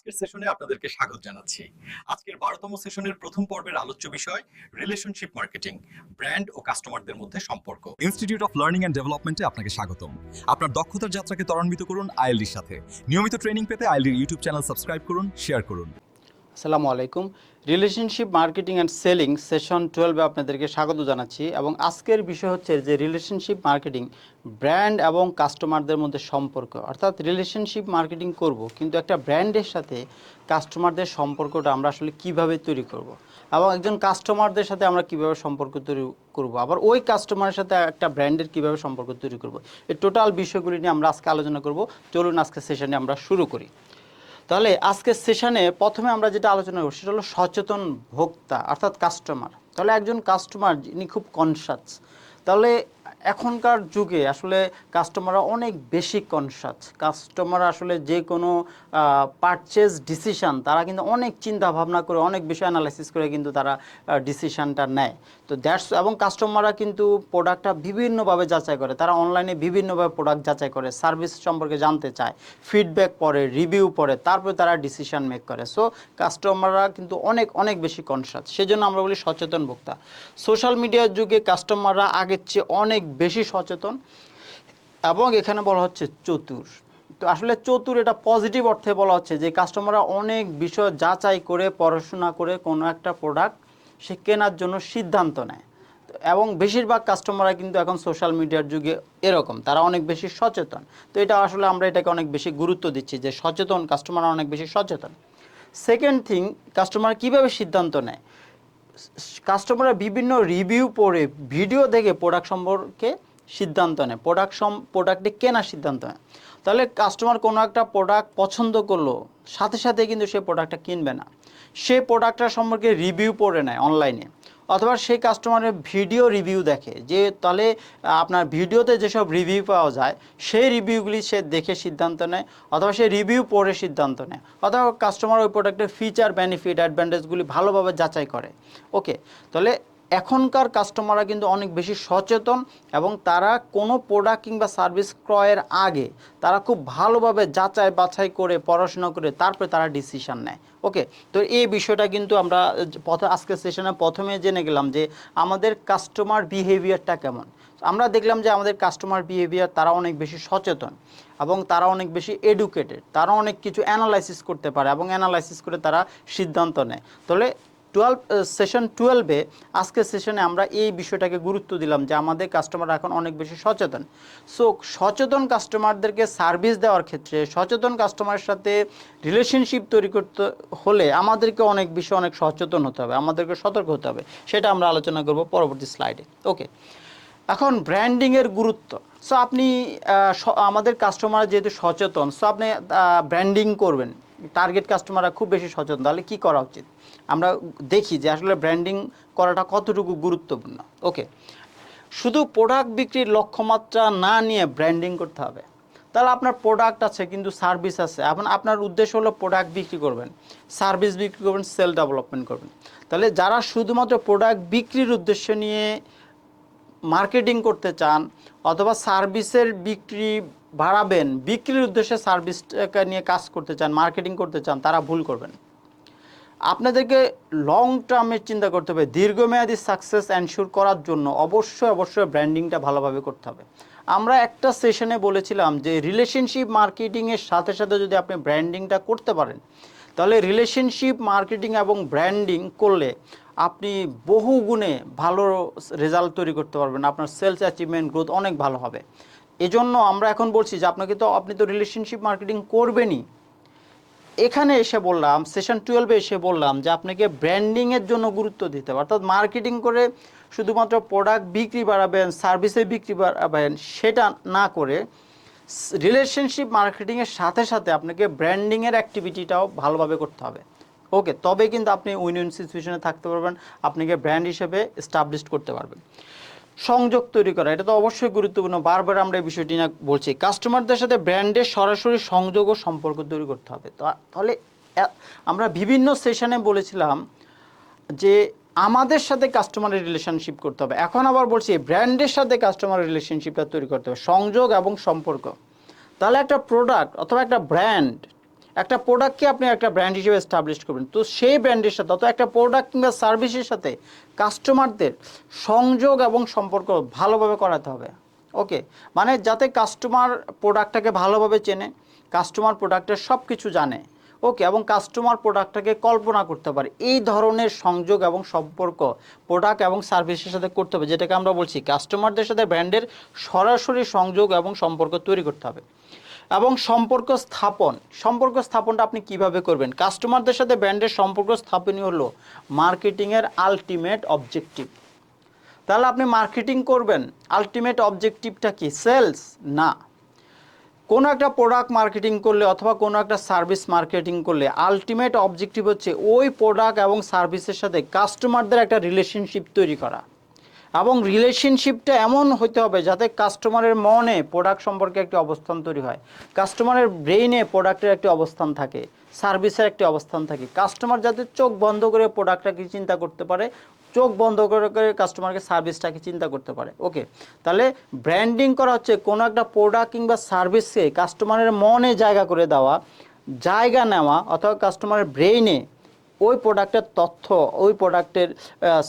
আজকের সেশনে আপনাদেরকে স্বাগত জানাচ্ছি। আজকের ১২তম সেশনের প্রথম পর্বের আলোচ্য বিষয় রিলেশনশিপ মার্কেটিং, ব্র্যান্ড ও কাস্টমারদের মধ্যে সম্পর্ক। ইনস্টিটিউট অফ লার্নিং অ্যান্ড ডেভেলপমেন্টে আপনাকে স্বাগতম। আপনার দক্ষতার যাত্রাকে ত্বরান্বিত করুন আইএলডির সাথে। নিয়মিত ট্রেনিং পেতে আইএলডির ইউটিউব চ্যানেল সাবস্ক্রাইব করুন, শেয়ার করুন। আসসালামু আলাইকুম। Relationship marketing and selling session 12-এ আপনাদেরকে স্বাগত জানাচ্ছি এবং আজকের বিষয় হচ্ছে যে রিলেশনশিপ মার্কেটিং, ব্র্যান্ড এবং কাস্টমারদের মধ্যে সম্পর্ক। অর্থাৎ রিলেশনশিপ মার্কেটিং করব, কিন্তু একটা ব্র্যান্ডের সাথে কাস্টমারদের সম্পর্কটা আমরা আসলে কিভাবে তৈরি করব, এবং একজন কাস্টমারদের সাথে আমরা কিভাবে সম্পর্ক তৈরি করব, আবার ওই কাস্টমারের সাথে একটা ব্র্যান্ডের কিভাবে সম্পর্ক তৈরি করব, এই টোটাল বিষয়গুলি নিয়ে আমরা আজকে আলোচনা করব। চলুন আজকের সেশনে আমরা শুরু করি। তাহলে আজকের সেশনে প্রথমে আমরা যেটা আলোচনা করব সেটা হলো সচেতন ভোক্তা অর্থাৎ কাস্টমার। তাহলে একজন কাস্টমার যিনি খুব কনসাস, তাহলে এখনকার যুগে আসলে কাস্টমাররা অনেক বেশি কনসাস। কাস্টমার আসলে যে কোনো পারচেজ ডিসিশান তারা কিন্তু অনেক চিন্তা ভাবনা করে, অনেক বেশি অ্যানালাইসিস করে কিন্তু তারা ডিসিশানটা নেয়। তো এবং কাস্টমাররা কিন্তু প্রোডাক্টটা বিভিন্নভাবে যাচাই করে, তারা অনলাইনে বিভিন্নভাবে প্রোডাক্ট যাচাই করে, সার্ভিস সম্পর্কে জানতে চায়, ফিডব্যাক পড়ে, রিভিউ পড়ে, তারপরে তারা ডিসিশন মেক করে। সো কাস্টমাররা কিন্তু অনেক অনেক বেশি কনসাস, সেজন্য আমরা বলি সচেতন ভোক্তা। সোশ্যাল মিডিয়ার যুগে কাস্টমাররা আগের চেয়ে অনেক বেশি সচেতন, এবং এখানে বলা হচ্ছে চতুর। তো আসলে চতুর এটা পজিটিভ অর্থে বলা হচ্ছে যে কাস্টমাররা অনেক বিষয় যাচাই করে, পড়াশোনা করে কোনো একটা প্রোডাক্ট সে কেনার জন্য সিদ্ধান্ত নেয়। এবং বেশিরভাগ কাস্টমাররা কিন্তু এখন সোশ্যাল মিডিয়ার যুগে এরকম, তারা অনেক বেশি সচেতন। তো এটা আসলে আমরা এটাকে অনেক বেশি গুরুত্ব দিচ্ছি যে সচেতন, কাস্টমাররা অনেক বেশি সচেতন। সেকেন্ড থিং, কাস্টমার কিভাবে সিদ্ধান্ত নেয়? কাস্টমাররা বিভিন্ন রিভিউ পড়ে, ভিডিও দেখে প্রোডাক্ট সম্পর্কে সিদ্ধান্ত নেয়, প্রোডাক্টটি কেনার সিদ্ধান্ত নেয়। তাহলে কাস্টমার কোনো একটা প্রোডাক্ট পছন্দ করলো, সাথে সাথে কিন্তু সে প্রোডাক্টটা কিনবে না, সে প্রোডাক্টটার সম্পর্কে রিভিউ পড়ে নেয় অনলাইনে, অথবা সেই কাস্টমারের ভিডিও রিভিউ দেখে, যে তাহলে আপনার ভিডিওতে যেসব রিভিউ পাওয়া যায় সেই রিভিউগুলি সে দেখে সিদ্ধান্ত নেয়, অথবা সে রিভিউ পড়ে সিদ্ধান্ত নেয়, অথবা কাস্টমার ওই প্রোডাক্টের ফিচার, বেনিফিট, অ্যাডভান্টেজগুলি ভালোভাবে যাচাই করে। ওকে, তাহলে এখনকার কাস্টমাররা কিন্তু অনেক বেশি সচেতন, এবং তারা কোনো প্রোডাক্ট কিংবা সার্ভিস ক্রয়ের আগে তারা খুব ভালোভাবে যাচাই বাছাই করে, পড়াশোনা করে তারপরে তারা ডিসিশান নেয়। ওকে, তো এই বিষয়টা কিন্তু আমরা আজকের সেশনে প্রথমে জেনে গেলাম যে আমাদের কাস্টমার বিহেভিয়ারটা কেমন। আমরা দেখলাম যে আমাদের কাস্টমার বিহেভিয়ার, তারা অনেক বেশি সচেতন এবং তারা অনেক বেশি এডুকেটেড, তারা অনেক কিছু অ্যানালাইসিস করতে পারে এবং অ্যানালাইসিস করে তারা সিদ্ধান্ত নেয়। তাহলে সেশন 12-এ আজকের সেশনে আমরা এই বিষয়টাকে গুরুত্ব দিলাম যে আমাদের কাস্টমার এখন অনেক বেশি সচেতন। সো সচেতন কাস্টমারদেরকে সার্ভিস দেওয়ার ক্ষেত্রে, সচেতন কাস্টমারের সাথে রিলেশনশিপ তৈরি করতে হলে আমাদেরকে অনেক বেশি অনেক সচেতন হতে হবে, আমাদেরকে সতর্ক হতে হবে। সেটা আমরা আলোচনা করব পরবর্তী স্লাইডে। ওকে, এখন ব্র্যান্ডিংয়ের গুরুত্ব। সো আপনি আমাদের কাস্টমার যেহেতু সচেতন, সো আপনি ব্র্যান্ডিং করবেন, টার্গেট কাস্টমাররা খুব বেশি সচেতন, তাহলে কী করা উচিত? আমরা দেখি যে আসলে ব্র্যান্ডিং করাটা কতটুকু গুরুত্বপূর্ণ। ওকে, শুধু প্রোডাক্ট বিক্রির লক্ষ্যমাত্রা না নিয়ে ব্র্যান্ডিং করতে হবে। তাহলে আপনার প্রোডাক্ট আছে কিন্তু সার্ভিস আছে, এখন আপনার উদ্দেশ্য হলো প্রোডাক্ট বিক্রি করবেন, সার্ভিস বিক্রি করবেন, সেল ডেভেলপমেন্ট করবেন। তাহলে যারা শুধুমাত্র প্রোডাক্ট বিক্রির উদ্দেশ্য নিয়ে মার্কেটিং করতে চান, অথবা সার্ভিসের বিক্রি বাড়াবেন, বিক্রির উদ্দেশ্যে সার্ভিসটাকে নিয়ে কাজ করতে চান, মার্কেটিং করতে চান, তারা ভুল করবেন। আপনাদেরকে লং টার্মের চিন্তা করতে হবে, দীর্ঘমেয়াদী সাকসেস এনশিওর করার জন্য অবশ্যই অবশ্যই ব্র্যান্ডিংটা ভালোভাবে করতে হবে। আমরা একটা সেশনে বলেছিলাম যে রিলেশনশিপ মার্কেটিংয়ের সাথে সাথে যদি আপনি ব্র্যান্ডিংটা করতে পারেন, তাহলে রিলেশনশিপ মার্কেটিং এবং ব্র্যান্ডিং করলে আপনি বহু গুণে ভালো রেজাল্ট তৈরি করতে পারবেন, আপনার সেলস অ্যাচিভমেন্ট, গ্রোথ অনেক ভালো হবে। এজন্য আমরা এখন বলছি যে আপনি তো রিলেশনশিপ মার্কেটিং করবেনই। এখানে এসে বললাম, সেশন 12-এ এসে বললাম যে আপনাকে ব্র্যান্ডিংয়ের জন্য গুরুত্ব দিতে হবে, অর্থাৎ মার্কেটিং করে শুধুমাত্র প্রোডাক্ট বিক্রি বাড়াবেন, সার্ভিসে বিক্রি বাড়াবেন সেটা না করে রিলেশনশিপ মার্কেটিংয়ের সাথে সাথে আপনাকে ব্র্যান্ডিংয়ের অ্যাক্টিভিটিটাও ভালোভাবে করতে হবে। ওকে, তবে কিন্তু আপনি উইন উইন সিচুয়েশনে থাকতে পারবেন, আপনাকে ব্র্যান্ড হিসেবে এস্টাবলিশ করতে পারবেন। সংযোগ তৈরি করা, এটা তো অবশ্যই গুরুত্বপূর্ণ, বারবার আমরা এই বিষয়টি না বলছি। কাস্টমারদের সাথে ব্র্যান্ডের সরাসরি সংযোগ ও সম্পর্ক তৈরি করতে হবে। তাহলে আমরা বিভিন্ন সেশনে বলেছিলাম যে আমাদের সাথে কাস্টমারের রিলেশনশিপ করতে হবে, এখন আবার বলছি ব্র্যান্ডের সাথে কাস্টমারের রিলেশনশিপটা তৈরি করতে হবে, সংযোগ এবং সম্পর্ক। তাহলে একটা প্রোডাক্ট অথবা একটা ব্র্যান্ড একটা প্রোডাক্টকে আপনি একটা ব্র্যান্ড হিসেবে এস্টাবলিশ করবেন, তো সেই ব্র্যান্ডের সাথে অথবা একটা প্রোডাক্ট কিংবা সার্ভিসের সাথে কাস্টমারদের সংযোগ এবং সম্পর্ক ভালোভাবে করাতে হবে। ওকে, মানে যাতে কাস্টমার প্রোডাক্টটাকে ভালোভাবে চেনে, কাস্টমার প্রোডাক্টের সব কিছু জানে, ওকে, এবং কাস্টমার প্রোডাক্টটাকে কল্পনা করতে পারে, এই ধরনের সংযোগ এবং সম্পর্ক প্রোডাক্ট এবং সার্ভিসের সাথে করতে হবে, যেটাকে আমরা বলছি কাস্টমারদের সাথে ব্র্যান্ডের সরাসরি সংযোগ এবং সম্পর্ক তৈরি করতে হবে। এবং সম্পর্ক স্থাপনটা আপনি কিভাবে করবেন? কাস্টমারদের সাথে ব্র্যান্ডের সম্পর্ক স্থাপনই হলো মার্কেটিংয়ের আলটিমেট অবজেক্টিভ। তাহলে আপনি মার্কেটিং করবেন, আলটিমেট অবজেক্টিভটা কি? সেলস না। কোনো একটা প্রোডাক্ট মার্কেটিং করলে অথবা কোনো একটা সার্ভিস মার্কেটিং করলে আলটিমেট অবজেক্টিভ হচ্ছে ওই প্রোডাক্ট এবং সার্ভিসের সাথে কাস্টমারদের একটা রিলেশনশিপ তৈরি করা, এবং রিলেশনশিপটা এমন হতে হবে যাতে কাস্টমারের মনে প্রোডাক্ট সম্পর্কে একটি অবস্থান তৈরি হয়, কাস্টমারের ব্রেইনে প্রোডাক্টের একটি অবস্থান থাকে, সার্ভিসের একটি অবস্থান থাকে। কাস্টমার যাতে চোখ বন্ধ করে প্রোডাক্টটাকে চিন্তা করতে পারে, চোখ বন্ধ করে কাস্টমারকে সার্ভিসটাকে চিন্তা করতে পারে। ওকে, তাহলে ব্র্যান্ডিং করা হচ্ছে কোনো একটা প্রোডাক্ট কিংবা সার্ভিসকে কাস্টমারের মনে জায়গা নেওয়া অথবা কাস্টমারের ব্রেইনে ওই প্রোডাক্টের তথ্য, ওই প্রোডাক্টের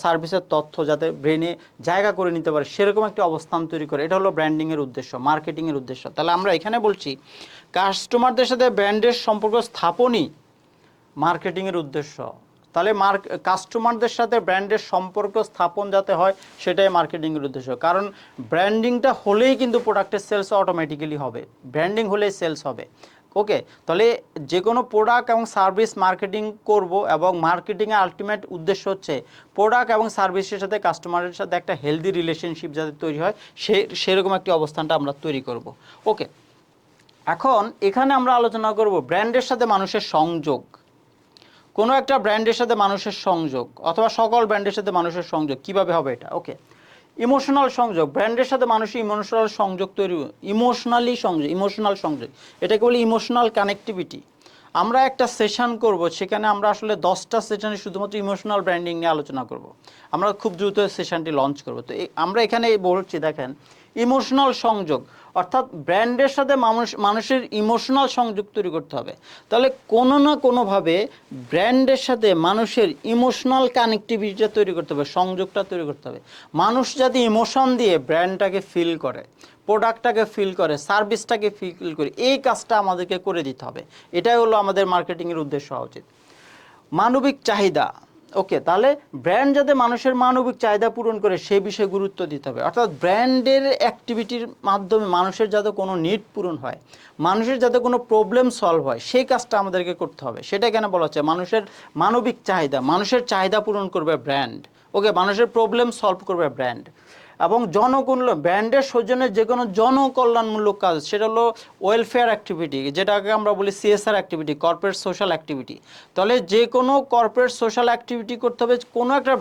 সার্ভিসের তথ্য যাতে ব্রেনে জায়গা করে নিতে পারে, সেরকম একটা অবস্থান তৈরি করে। এটা হলো ব্র্যান্ডিংয়ের উদ্দেশ্য, মার্কেটিংয়ের উদ্দেশ্য। তাহলে আমরা এখানে বলছি কাস্টমারদের সাথে ব্র্যান্ডের সম্পর্ক স্থাপনই মার্কেটিংয়ের উদ্দেশ্য। তাহলে কাস্টমারদের সাথে ব্র্যান্ডের সম্পর্ক স্থাপন যাতে হয়, সেটাই মার্কেটিংয়ের উদ্দেশ্য। কারণ ব্র্যান্ডিংটা হলেই কিন্তু প্রোডাক্টের সেলস অটোমেটিক্যালি হবে, ব্র্যান্ডিং হলেই সেলস হবে। ওকে, তাহলে যে কোনো প্রোডাক্ট এবং সার্ভিস মার্কেটিং করব, এবং মার্কেটিংয়ের আলটিমেট উদ্দেশ্য হচ্ছে প্রোডাক্ট এবং সার্ভিসের সাথে কাস্টমারের সাথে একটা হেলদি রিলেশনশিপ যাতে তৈরি হয়, সেরকম একটি অবস্থানটা আমরা তৈরি করব। ওকে, এখন এখানে আমরা আলোচনা করব ব্র্যান্ডের সাথে মানুষের সংযোগ। কোনো একটা ব্র্যান্ডের সাথে মানুষের সংযোগ অথবা সকল ব্র্যান্ডের সাথে মানুষের সংযোগ কিভাবে হবে এটা? ওকে, ইমোশনাল সংযোগ, ব্র্যান্ডের সাথে মানুষের ইমোশনাল সংযোগ তৈরি, ইমোশনাল সংযোগ, এটাকে বলি ইমোশনাল কানেক্টিভিটি। আমরা একটা সেশন করব, সেখানে আমরা আসলে 10টা সেশনে শুধুমাত্র ইমোশনাল ব্র্যান্ডিং নিয়ে আলোচনা করব। আমরা খুব দ্রুত সেশনটি লঞ্চ করব। তো আমরা এখানে বলছি, দেখেন, ইমোশনাল সংযোগ অর্থাৎ ব্র্যান্ডের সাথে মানুষের ইমোশনাল সংযোগ তৈরি করতে হবে। তাহলে কোনো না কোনোভাবে ব্র্যান্ডের সাথে মানুষের ইমোশনাল কানেক্টিভিটিটা তৈরি করতে হবে, সংযোগটা তৈরি করতে হবে। মানুষ যাতে ইমোশন দিয়ে ব্র্যান্ডটাকে ফিল করে, প্রোডাক্টটাকে ফিল করে, সার্ভিসটাকে ফিল করে, এই কাজটা আমাদেরকে করে দিতে হবে। এটাই হলো আমাদের মার্কেটিংয়ের উদ্দেশ্য হওয়া উচিত। মানবিক চাহিদা, ওকে, তাহলে ব্র্যান্ড যাতে মানুষের মানবিক চাহিদা পূরণ করে সেই বিষয়ে গুরুত্ব দিতে হবে। অর্থাৎ ব্র্যান্ডের অ্যাক্টিভিটির মাধ্যমে মানুষের যাতে কোনো নিড পূরণ হয়, মানুষের যাতে কোনো প্রবলেম সলভ হয়, সেই কাজটা আমাদেরকে করতে হবে। সেটা কেন বলা হচ্ছে? মানুষের মানবিক চাহিদা, মানুষের চাহিদা পূরণ করবে ব্র্যান্ড। ওকে, মানুষের প্রবলেম সলভ করবে ব্র্যান্ড। এবং ব্র্যান্ডের সৌজন্যে যে কোনো জনকল্যাণমূলক কাজ, সেটা হলো ওয়েলফেয়ার অ্যাক্টিভিটি, যেটাকে আমরা বলি CSR activity, corporate social activity. তাহলে যে কোনো কর্পোরেট সোশ্যাল অ্যাক্টিভিটি করতে হবে কোনো একটা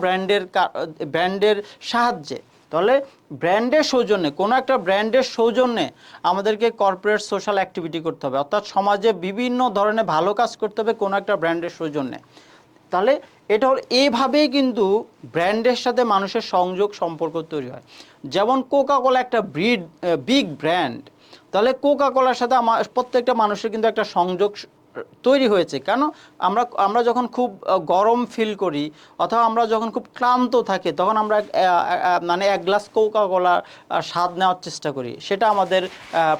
ব্র্যান্ডের সাহায্যে। তাহলে ব্র্যান্ডের সৌজন্যে, কোনো একটা ব্র্যান্ডের সৌজন্যে আমাদেরকে কর্পোরেট সোশ্যাল অ্যাক্টিভিটি করতে হবে, অর্থাৎ সমাজে বিভিন্ন ধরনের ভালো কাজ করতে হবে কোনো একটা ব্র্যান্ডের সৌজন্যে। তাহলে এটা হল, এইভাবেই কিন্তু ব্র্যান্ডের সাথে মানুষের সংযোগ সম্পর্ক তৈরি হয়। যেমন কোকাকোলা একটা বিগ ব্র্যান্ড, তাহলে কোকাকোলার সাথে প্রত্যেকটা মানুষের কিন্তু একটা সংযোগ তৈরি হয়েছে। কেন? আমরা যখন খুব গরম ফিল করি অথবা আমরা যখন খুব ক্লান্ত থাকি, তখন আমরা মানে এক গ্লাস কোকাকোলা স্বাদ নেওয়ার চেষ্টা করি, সেটা আমাদের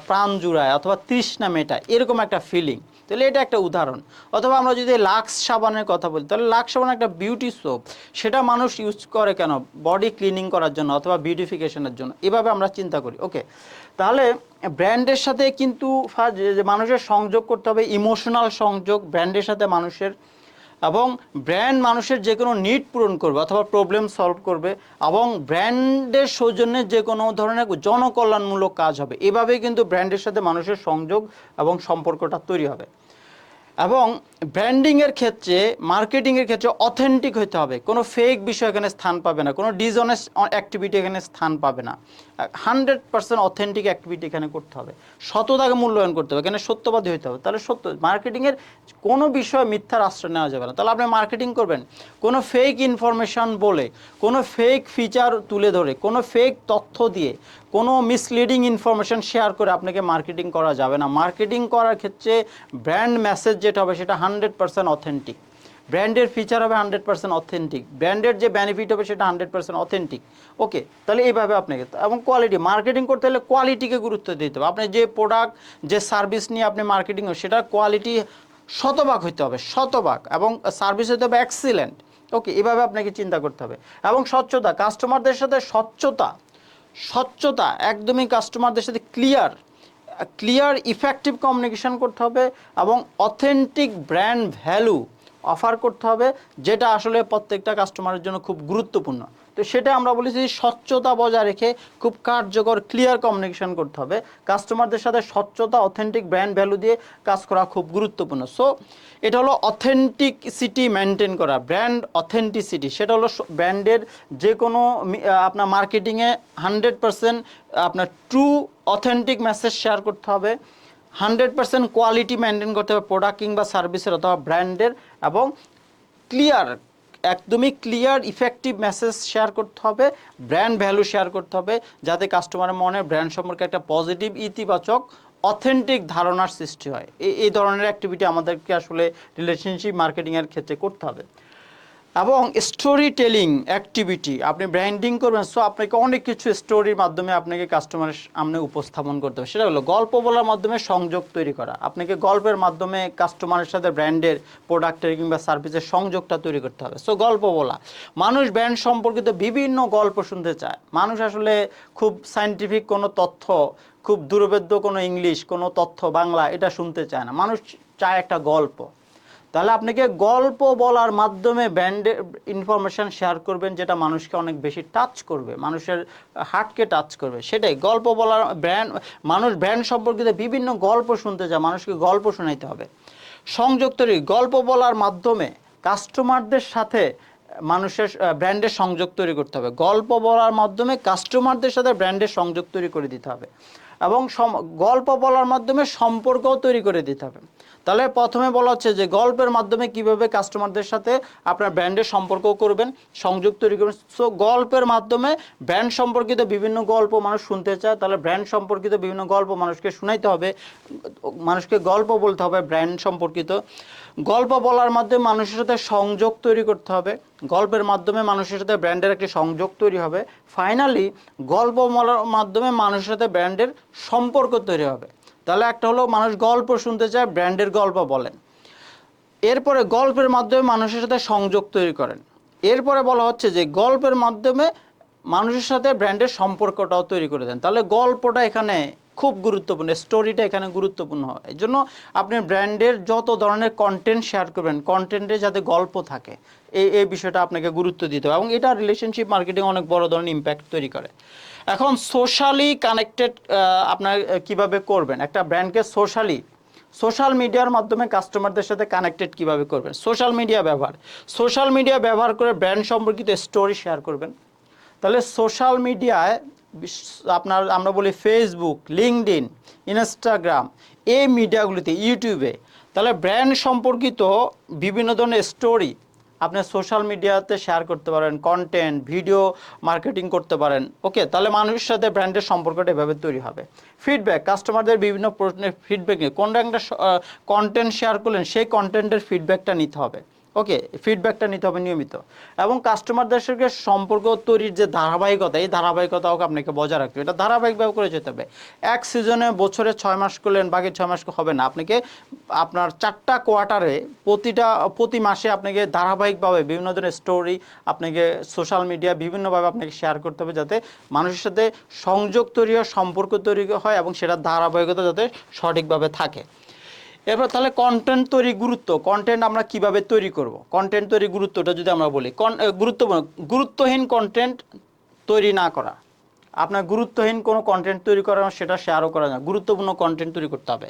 প্রাণ জুড়ায় অথবা তৃষ্ণা মেটায়, এরকম একটা ফিলিং। তাহলে এটা একটা উদাহরণ। অথবা আমরা যদি লাক্স সাবানের কথা বলি, তাহলে লাক্স সাবান একটা বিউটি সোপ, সেটা মানুষ ইউজ করে কেন? বডি ক্লিনিং করার জন্য অথবা বিউটিফিকেশনের জন্য। এভাবে আমরা চিন্তা করি। ওকে, তাহলে ব্র্যান্ডের সাথে কিন্তু মানুষের সংযোগ করতে হবে, ইমোশনাল সংযোগ ব্র্যান্ডের সাথে মানুষের, এবং ব্র্যান্ড মানুষের যে কোনো নিড পূরণ করবে অথবা প্রবলেম সলভ করবে, এবং ব্র্যান্ডের সৌজন্যে যে কোনো ধরনের জনকল্যাণমূলক কাজ হবে। এভাবেই কিন্তু ব্র্যান্ডের সাথে মানুষের সংযোগ এবং সম্পর্কটা তৈরি হবে। এবং ব্র্যান্ডিংয়ের ক্ষেত্রে মার্কেটিংয়ের ক্ষেত্রে অথেন্টিক হতে হবে, কোনো ফেক বিষয় এখানে স্থান পাবে না, কোনো ডিসঅনেস্ট অ্যাক্টিভিটি এখানে স্থান পাবে না, 100% অথেন্টিক অ্যাক্টিভিটি এখানে করতে হবে, সততাকে মূল্যায়ন করতে হবে, এখানে সত্যবাদী হতে হবে। তাহলে সত্য মার্কেটিংয়ের কোনো বিষয় মিথ্যার আশ্রয় নেওয়া যাবে না। তাহলে আপনি মার্কেটিং করবেন কোনো ফেক ইনফরমেশন বলে, কোনো ফেক ফিচার তুলে ধরে, কোনো ফেক তথ্য দিয়ে, কোনো মিসলিডিং ইনফরমেশন শেয়ার করে আপনাকে মার্কেটিং করা যাবে না। মার্কেটিং করার ক্ষেত্রে ব্র্যান্ড মেসেজ যেটা হবে সেটা 100% অথেন্টিক, ব্র্যান্ডের ফিচার হবে 100% অথেন্টিক, ব্র্যান্ডের যে বেনিফিট হবে সেটা 100% অথেন্টিক। ওকে, তাহলে এইভাবে আপনাকে, এবং কোয়ালিটি, মার্কেটিং করতে হলে কোয়ালিটিকে গুরুত্ব দিতে হবে। আপনি যে প্রোডাক্ট যে সার্ভিস নিয়ে আপনি মার্কেটিং হবে সেটার কোয়ালিটি শতভাগ হইতে হবে, শতভাগ, এবং সার্ভিস হতে হবে এক্সিলেন্ট। ওকে, এভাবে আপনাকে চিন্তা করতে হবে। এবং স্বচ্ছতা, কাস্টমারদের সাথে স্বচ্ছতা একদমই কাস্টমারদের সাথে ক্লিয়ার ইফেক্টিভ কমিউনিকেশন করতে হবে, এবং অথেন্টিক ব্র্যান্ড ভ্যালু অফার করতে হবে, যেটা আসলে প্রত্যেকটা কাস্টমারের জন্য খুব গুরুত্বপূর্ণ। তো সেটা আমরা বলেছি স্বচ্ছতা বজায় রেখে খুব কার্যকর ক্লিয়ার কমিউনিকেশন করতে হবে। কাস্টমারদের সাথে স্বচ্ছতা, অথেন্টিক ব্র্যান্ড ভ্যালু দিয়ে কাজ করা খুব গুরুত্বপূর্ণ। সো এটা হলো অথেন্টিসিটি মেনটেন করা, ব্র্যান্ড অথেন্টিসিটি, সেটা হলো ব্র্যান্ডের যে কোনো আপনার মার্কেটিংয়ে 100% আপনার ট্রু অথেন্টিক মেসেজ শেয়ার করতে হবে, 100% কোয়ালিটি মেনটেন করতে হবে প্রোডাক্ট কিংবা সার্ভিসের অথবা ব্র্যান্ডের, এবং একদমই ক্লিয়ার ইফেক্টিভ মেসেজ শেয়ার করতে হবে, ব্র্যান্ড ভ্যালু শেয়ার করতে হবে, যাতে কাস্টমারের মনে ব্র্যান্ড সম্পর্কে একটা পজিটিভ ইতিবাচক অথেন্টিক ধারণার সৃষ্টি হয়। এই ধরনের অ্যাক্টিভিটি আমাদেরকে আসলে রিলেশনশিপ মার্কেটিংয়ের ক্ষেত্রে করতে হবে। এবং স্টোরি টেলিং অ্যাক্টিভিটি, আপনি ব্র্যান্ডিং করবেন, সো আপনাকে অনেক কিছু স্টোরির মাধ্যমে আপনাকে কাস্টমারের সামনে উপস্থাপন করতে হবে। সেটা হলো গল্প বলার মাধ্যমে সংযোগ তৈরি করা, আপনাকে গল্পের মাধ্যমে কাস্টমারের সাথে ব্র্যান্ডের, প্রোডাক্টের কিংবা সার্ভিসের সংযোগটা তৈরি করতে হবে। সো গল্প বলা, মানুষ ব্র্যান্ড সম্পর্কিত বিভিন্ন গল্প শুনতে চায়। মানুষ আসলে খুব সায়েন্টিফিক কোনো তথ্য, খুব দুর্ভেদ্য কোনো ইংলিশ, কোনো তথ্য বাংলা এটা শুনতে চায় না, মানুষ চায় একটা গল্প। তাহলে আপনাকে গল্প বলার মাধ্যমে ব্র্যান্ডের ইনফরমেশান শেয়ার করবেন, যেটা মানুষকে অনেক বেশি টাচ করবে, মানুষের হার্টকে টাচ করবে। সেটাই গল্প বলার মানুষ ব্র্যান্ড সম্পর্কিত বিভিন্ন গল্প শুনতে চায়, মানুষকে গল্প শোনাইতে হবে। সংযোগ তৈরি, গল্প বলার মাধ্যমে কাস্টমারদের সাথে মানুষের ব্র্যান্ডের সংযোগ তৈরি করতে হবে, গল্প বলার মাধ্যমে কাস্টমারদের সাথে ব্র্যান্ডের সংযোগ তৈরি করে দিতে হবে, এবং গল্প বলার মাধ্যমে সম্পর্কও তৈরি করে দিতে হবে। তাহলে প্রথমে বলা হচ্ছে যে গল্পের মাধ্যমে কিভাবে কাস্টমারদের সাথে আপনার ব্র্যান্ডের সম্পর্ক করবেন, সংযোগ তৈরি করবেন। সো গল্পের মাধ্যমে ব্র্যান্ড সম্পর্কিত বিভিন্ন গল্প মানুষ শুনতে চায়, তাহলে ব্র্যান্ড সম্পর্কিত বিভিন্ন গল্প মানুষকে শোনাইতে হবে, মানুষকে গল্প বলতে হবে ব্র্যান্ড সম্পর্কিত। গল্প বলার মাধ্যমে মানুষের সাথে সংযোগ তৈরি করতে হবে, গল্পের মাধ্যমে মানুষের সাথে ব্র্যান্ডের একটি সংযোগ তৈরি হবে। ফাইনালি গল্প বলার মাধ্যমে মানুষের সাথে ব্র্যান্ডের সম্পর্ক তৈরি হবে। তাহলে একটা হলো মানুষ গল্প শুনতে চায়, ব্র্যান্ডের গল্প বলেন। এরপরে গল্পের মাধ্যমে মানুষের সাথে সংযোগ তৈরি করেন। এরপরে বলা হচ্ছে যে গল্পের মাধ্যমে মানুষের সাথে ব্র্যান্ডের সম্পর্কটাও তৈরি করে দেন। তাহলে গল্পটা এখানে খুব গুরুত্বপূর্ণ, স্টোরিটা এখানে গুরুত্বপূর্ণ হয়। এই জন্য আপনি ব্র্যান্ডের যত ধরনের কন্টেন্ট শেয়ার করবেন, কন্টেন্টে যাতে গল্প থাকে, এই বিষয়টা আপনাকে গুরুত্ব দিতে হবে, এবং এটা রিলেশনশিপ মার্কেটিং অনেক বড় ধরনের ইম্প্যাক্ট তৈরি করে। এখন সোশ্যালি কানেক্টেড আপনার কিভাবে করবেন একটা ব্র্যান্ডকে, সোশ্যাল মিডিয়ার মাধ্যমে কাস্টমারদের সাথে কানেক্টেড কিভাবে করবেন। সোশ্যাল মিডিয়া ব্যবহার করে ব্র্যান্ড সম্পর্কিত স্টোরি শেয়ার করবেন। তাহলে সোশ্যাল মিডিয়ায় আমরা বলি ফেসবুক, লিঙ্কডইন, ইনস্টাগ্রাম, এই মিডিয়াগুলিতে, ইউটিউবে, তাহলে ব্র্যান্ড সম্পর্কিত বিভিন্ন ধরনের স্টোরি আপনি সোশ্যাল মিডিয়াতে শেয়ার করতে পারেন, কন্টেন্ট, ভিডিও মার্কেটিং করতে পারেন। ওকে, তাহলে মানুষের সাথে ব্র্যান্ডের সম্পর্কটা এভাবে তৈরি হবে। ফিডব্যাক, কাস্টমারদের বিভিন্ন প্রশ্নের ফিডব্যাক নিয়ে, কোন একটা কন্টেন্ট শেয়ার করলেন সেই কন্টেন্টের ফিডব্যাকটা নিতে হবে। ওকে, ফিডব্যাকটা নিতে হবে নিয়মিত, এবং কাস্টমারদের সঙ্গে সম্পর্ক তৈরির যে ধারাবাহিকতা, এই ধারাবাহিকতাও আপনাকে বজায় রাখতে হবে। এটা ধারাবাহিকভাবে করে যেতে হবে। এক সিজনে বছরে 6 মাস করলেন, বাকি 6 মাস হবে না। আপনাকে আপনার 4টা কোয়ার্টারে প্রতি মাসে আপনাকে ধারাবাহিকভাবে বিভিন্ন ধরনের স্টোরি আপনাকে সোশ্যাল মিডিয়া বিভিন্নভাবে আপনাকে শেয়ার করতে হবে, যাতে মানুষের সাথে সংযোগ তৈরি হয়, সম্পর্ক তৈরি হয়, এবং সেটার ধারাবাহিকতা যাতে সঠিকভাবে থাকে। এরপর তাহলে কন্টেন্ট তৈরি গুরুত্ব, কন্টেন্ট আমরা কিভাবে তৈরি করব, কন্টেন্ট তৈরি গুরুত্বটা যদি আমরা বলি, গুরুত্বহীন কন্টেন্ট তৈরি না করা। আপনার গুরুত্বহীন কোনো কন্টেন্ট তৈরি করা সেটা শেয়ারও করা যায়, গুরুত্বপূর্ণ কন্টেন্ট তৈরি করতে হবে।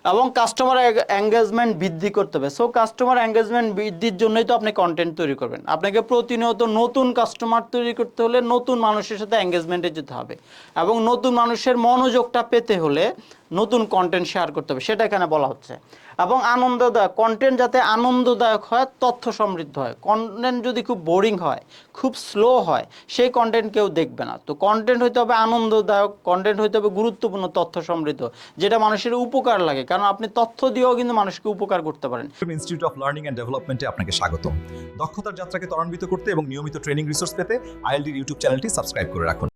এবং কাস্টমার এঙ্গেজমেন্ট বৃদ্ধি করতে হবে। সো কাস্টমার এঙ্গেজমেন্ট বৃদ্ধির জন্যই তো আপনি কন্টেন্ট তৈরি করবেন। আপনাকে প্রতিনিয়ত নতুন কাস্টমার তৈরি করতে হলে নতুন মানুষের সাথে এঙ্গেজমেন্টে যেতে হবে এবং নতুন মানুষের মনোযোগটা পেতে হলে নতুন কন্টেন্ট শেয়ার করতে হবে, সেটা এখানে বলা হচ্ছে। এবং আনন্দদায়ক কন্টেন্ট যাতে আনন্দদায়ক হয়, তথ্য সমৃদ্ধ হয়। কন্টেন্ট যদি খুব বোরিং হয়, খুব স্লো হয়, সেই কন্টেন্ট কেউ দেখবে না। তো কন্টেন্ট হইতে হবে আনন্দদায়ক, কন্টেন্ট হইতে হবে গুরুত্বপূর্ণ, তথ্য সমৃদ্ধ, যেটা মানুষের উপকার লাগে, কারণ আপনি তথ্য দিয়েও কিন্তু মানুষকে উপকার করতে পারেন। ইনস্টিটিউট অফ লার্নিং অ্যান্ড ডেভেলপমেন্টে আপনাকে স্বাগতম। দক্ষতার যাত্রাকে ত্বরান্বিত করতে এবং নিয়মিত ট্রেনিং রিসোর্স পেতে আইএলডির ইউটিউব চ্যানেলটি সাবস্ক্রাইব করে রাখুন।